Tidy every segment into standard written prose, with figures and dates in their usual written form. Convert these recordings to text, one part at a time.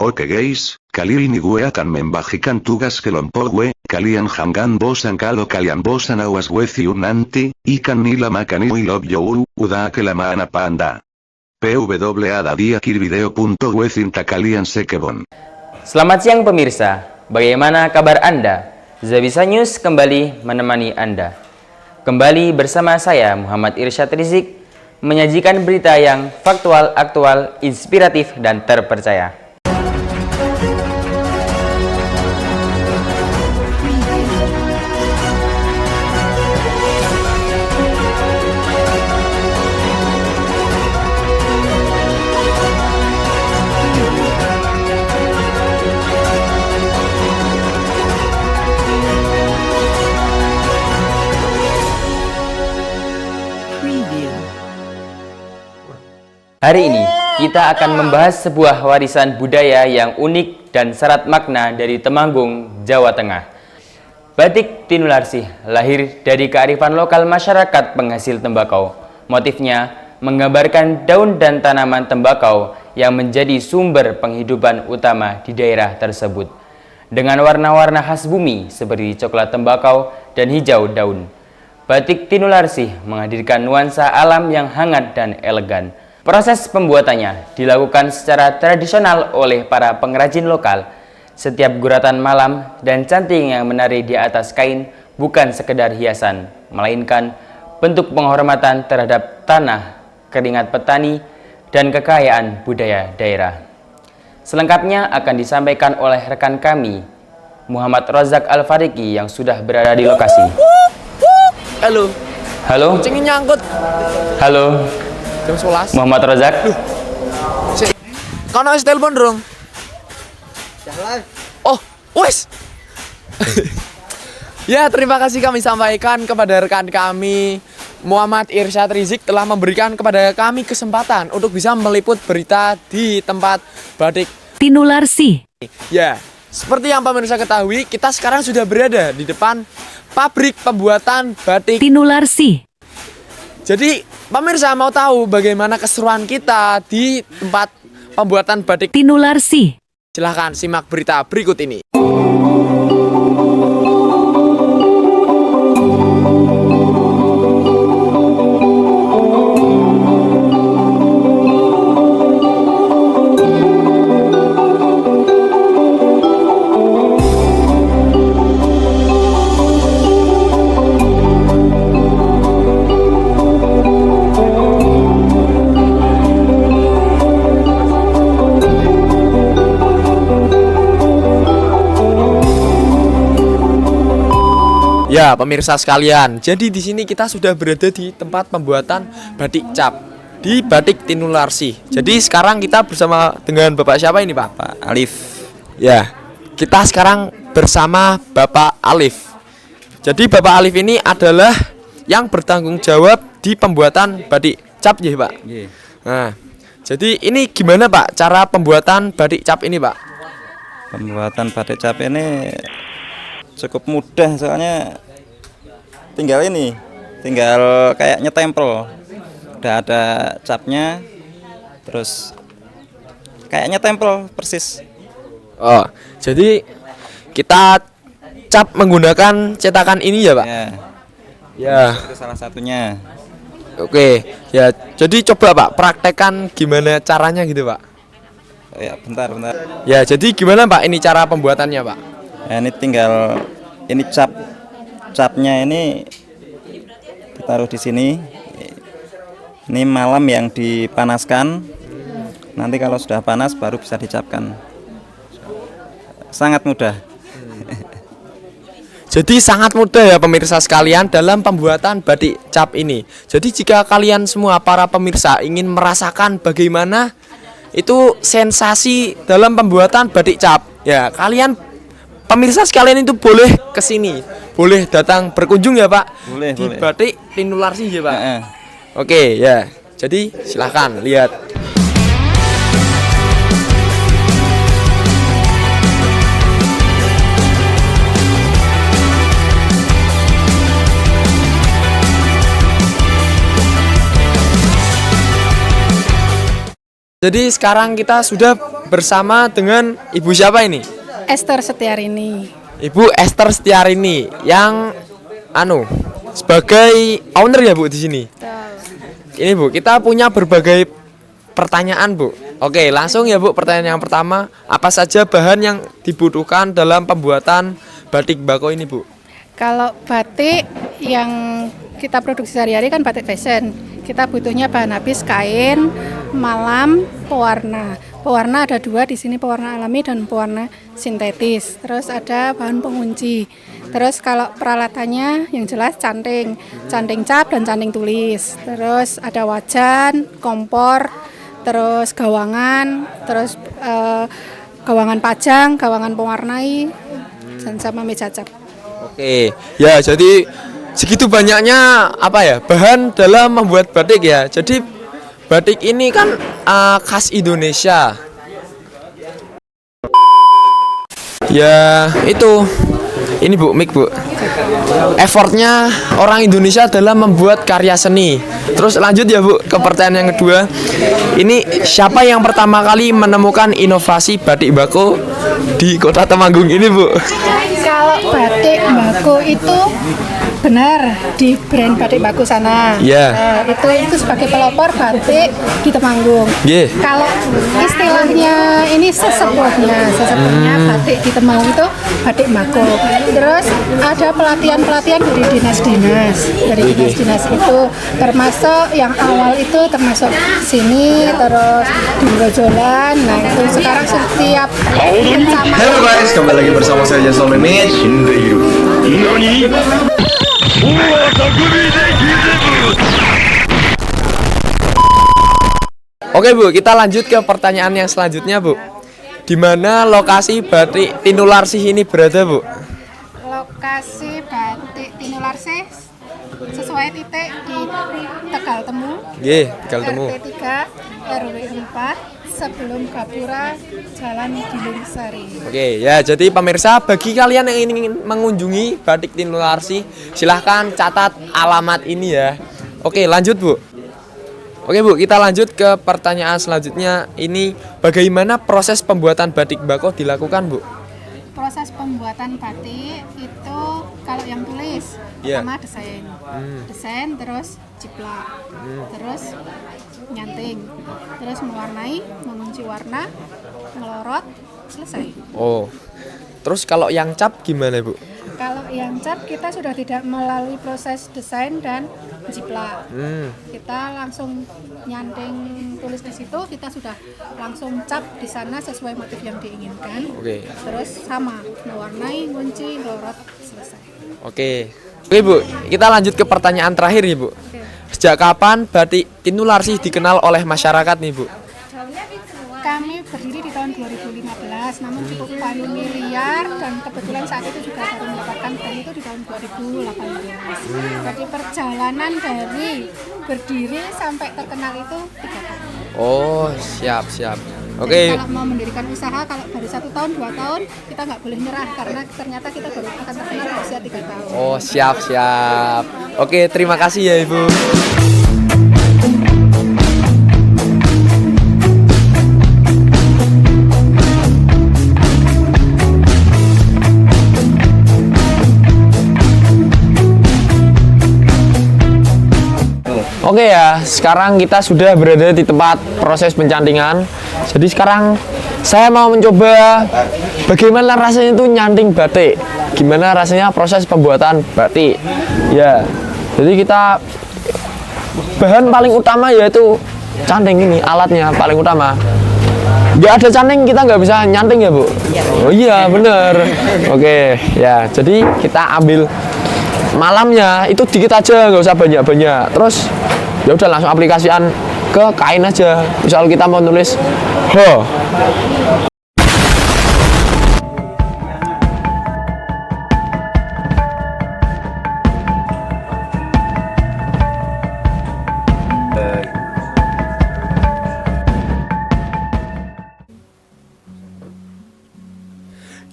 Oke guys, kali ini gue akan membagikan tugas kelompok gue. Kalian jangan bosan kalau kalian bosan awas with you nanti. Ikan nila makan we love you. Udah kelamaan apa anda? PWA dia video.gue cinta kalian sekebon. Selamat siang pemirsa, bagaimana kabar Anda? Zabisa News kembali menemani Anda. Kembali bersama saya Muhammad Irsyad Rizik, menyajikan berita yang faktual, aktual, inspiratif, dan terpercaya. Hari ini, kita akan membahas sebuah warisan budaya yang unik dan syarat makna dari Temanggung, Jawa Tengah. Batik Tinularsi lahir dari kearifan lokal masyarakat penghasil tembakau. Motifnya menggambarkan daun dan tanaman tembakau yang menjadi sumber penghidupan utama di daerah tersebut. Dengan warna-warna khas bumi seperti coklat tembakau dan hijau daun. Batik Tinularsi menghadirkan nuansa alam yang hangat dan elegan. Proses pembuatannya dilakukan secara tradisional oleh para pengrajin lokal. Setiap guratan malam dan cantik yang menari di atas kain bukan sekedar hiasan, melainkan bentuk penghormatan terhadap tanah, keringat petani, dan kekayaan budaya daerah. Selengkapnya akan disampaikan oleh rekan kami, Muhammad Rozak Al-Fariki, yang sudah berada di lokasi. Halo. Halo. Kucingnya nyangkut. Halo. Jam 11. Muhammad Rozak. Kono wis telepon dong. Oh, wes. Ya, terima kasih kami sampaikan kepada rekan kami Muhammad Irsyad Rizik telah memberikan kepada kami kesempatan untuk bisa meliput berita di tempat batik Tinularsi. Ya, seperti yang pemirsa ketahui, kita sekarang sudah berada di depan pabrik pembuatan batik Tinularsi. Jadi, pemirsa mau tahu bagaimana keseruan kita di tempat pembuatan batik Tinularsi? Silahkan simak berita berikut ini. Ya, pemirsa sekalian, jadi di sini kita sudah berada di tempat pembuatan batik cap di Batik Tinularsi. Jadi sekarang kita bersama dengan Bapak siapa ini, Pak? Pak Alif. Ya, kita sekarang bersama Bapak Alif. Jadi Bapak Alif ini adalah yang bertanggung jawab di pembuatan batik cap, ya, Pak? Yeah. Nah, jadi ini gimana, Pak, cara pembuatan batik cap ini, Pak? Pembuatan batik cap ini cukup mudah, soalnya tinggal kayak nyetempel. Udah ada capnya, terus kayak nyetempel persis. Oh, jadi kita cap menggunakan cetakan ini ya, Pak? Ya, Ya. itu salah satunya. Oke, ya. Jadi coba, Pak, praktekkan gimana caranya gitu, Pak. Oh, ya, bentar. Ya, jadi gimana, Pak, ini cara pembuatannya, Pak? Ya, ini capnya ini ditaruh di sini. Ini malam yang dipanaskan. Nanti kalau sudah panas baru bisa dicapkan. Sangat mudah. Jadi sangat mudah ya pemirsa sekalian dalam pembuatan batik cap ini. Jadi jika kalian semua para pemirsa ingin merasakan bagaimana itu sensasi dalam pembuatan batik cap, ya kalian pemirsa sekalian itu boleh kesini, boleh datang berkunjung ya, Pak, Boleh. Batik Tinularsi ya, Pak. Heeh. Oke ya, jadi silahkan lihat. Jadi sekarang kita sudah bersama dengan Ibu siapa ini? Esther Setiarini. Ibu Esther Setiarini yang sebagai owner ya Bu di sini. Ini Bu, kita punya berbagai pertanyaan Bu. Oke, langsung ya Bu, pertanyaan yang pertama, apa saja bahan yang dibutuhkan dalam pembuatan batik bako ini Bu? Kalau batik yang kita produksi sehari-hari kan batik fashion. Kita butuhnya bahan habis kain, malam, pewarna. Pewarna ada 2 di sini, pewarna alami dan pewarna sintetis. Terus ada bahan pengunci. Terus kalau peralatannya yang jelas canting cap dan canting tulis. Terus ada wajan, kompor, terus gawangan, terus gawangan pajang, gawangan pewarnai, dan sama meja cap. Oke, ya jadi segitu banyaknya bahan dalam membuat batik ya. Jadi batik ini kan khas Indonesia. Ya itu, ini Bu, mic Bu. Effortnya orang Indonesia dalam membuat karya seni. Terus lanjut ya Bu ke pertanyaan yang kedua. Ini siapa yang pertama kali menemukan inovasi batik bako di Kota Temanggung ini Bu? Kalau batik bako itu benar di brand batik bako sana. Iya. Itu sebagai pelopor batik di Temanggung. Yeah. Kalau istilahnya ini sesepuhnya batik di Temanggung itu batik bako. Terus ada pelatihan dari dinas-dinas. Dari dinas-dinas itu termasuk yang awal itu termasuk sini, terus di Brojolan. Nah itu sekarang setiap kecamatan. Halo guys, kembali lagi bersama saya Jason Limit. Oke Bu, kita lanjut ke pertanyaan yang selanjutnya Bu. Di mana lokasi batik Tinularsih ini berada Bu? Lokasi batik Tinularsih sesuai titik di Tegal Temu. Nggih, Tegal Temu. RT 3 RW 4 sebelum Gapura Jalan Giling Sari. Oke, ya jadi pemirsa, bagi kalian yang ingin mengunjungi batik Tinularsih, silahkan catat alamat ini ya. Oke, lanjut Bu. Oke Bu, kita lanjut ke pertanyaan selanjutnya. Ini bagaimana proses pembuatan batik bako dilakukan Bu? Proses pembuatan batik itu kalau yang tulis Yeah. pertama desain terus jiplak, terus nyanting, terus mewarnai, mengunci warna, ngelorot, selesai. Oh, terus kalau yang cap gimana Bu? Kalau yang cap kita sudah tidak melalui proses desain dan jiplak. Kita langsung nyanting tulis di situ, kita sudah langsung cap di sana sesuai motif yang diinginkan. Oke. Terus sama, mewarnai, ngunci, ngelorot, selesai. Oke. Oke Bu, kita lanjut ke pertanyaan terakhir ya Bu. Sejak kapan batik Tinularsih dikenal oleh masyarakat nih Bu? Kami berdiri di tahun 2015, namun cukup familiar dan kebetulan saat itu juga baru mendapatkan brand itu di tahun 2018. Jadi perjalanan dari berdiri sampai terkenal itu 3 tahun. Oh, siap. Jadi Oke. kalau mau mendirikan usaha, kalau baru 1 tahun, 2 tahun, kita nggak boleh nyerah karena ternyata kita baru akan terkenal di usia 3 tahun. Oh, siap. Oke, terima kasih ya Ibu. Oke ya, sekarang kita sudah berada di tempat proses pencantingan. Jadi sekarang saya mau mencoba bagaimana rasanya itu nyanting batik. Gimana rasanya proses pembuatan batik. Ya, jadi kita bahan paling utama yaitu canting ini, alatnya paling utama. Nggak ada canting kita nggak bisa nyanting ya Bu? Oh iya bener. Oke ya, jadi kita ambil malamnya itu dikit aja, nggak usah banyak-banyak. Terus ya udah langsung aplikasikan ke kain aja. Misal kita mau nulis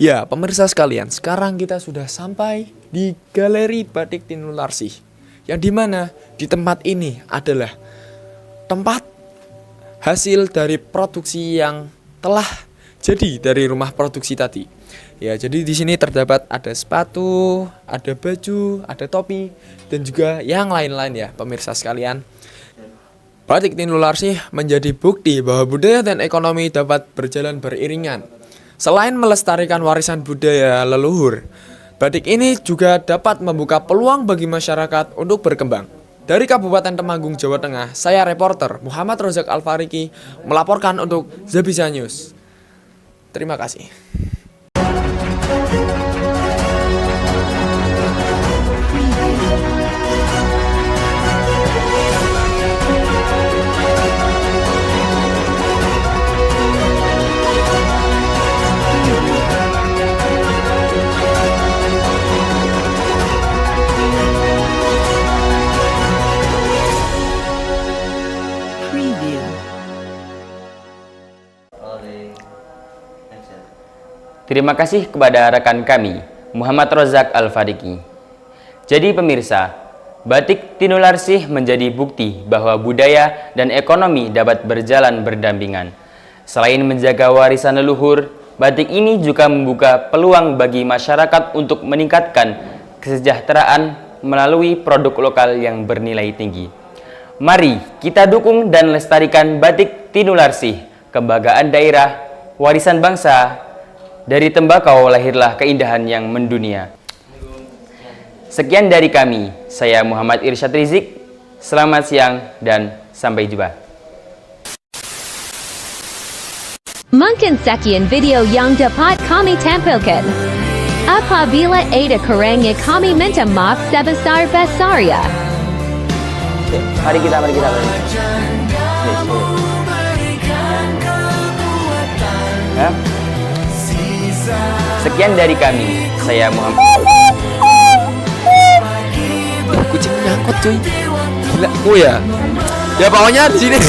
Ya, pemirsa sekalian, sekarang kita sudah sampai di Galeri Batik Tinularsih. Yang dimana di tempat ini adalah tempat hasil dari produksi yang telah jadi dari rumah produksi tadi. Ya, jadi di sini terdapat ada sepatu, ada baju, ada topi, dan juga yang lain-lain ya, pemirsa sekalian. Batik Tinularsi menjadi bukti bahwa budaya dan ekonomi dapat berjalan beriringan. Selain melestarikan warisan budaya leluhur, batik ini juga dapat membuka peluang bagi masyarakat untuk berkembang. Dari Kabupaten Temanggung, Jawa Tengah, saya reporter Muhammad Rozak Alfariki melaporkan untuk Zabisa News. Terima kasih. Terima kasih kepada rekan kami, Muhammad Rozak Al-Fariki. Jadi pemirsa, batik Tinularsi menjadi bukti bahwa budaya dan ekonomi dapat berjalan berdampingan. Selain menjaga warisan leluhur, batik ini juga membuka peluang bagi masyarakat untuk meningkatkan kesejahteraan melalui produk lokal yang bernilai tinggi. Mari kita dukung dan lestarikan batik Tinularsi, kebanggaan daerah, warisan bangsa. Dari tembakau lahirlah keindahan yang mendunia. Sekian dari kami, saya Muhammad Irsyad Rizik. Selamat siang dan sampai jumpa. Mungkin sekian video yang dapat kami tampilkan. Apabila ada kurangnya kami minta maaf sebesar-besarnya. Mari kita. Ya. Sekian dari kami, saya Muhammad. Kucing nyangkut cuy. Gila, ya. Ya pokoknya di sini.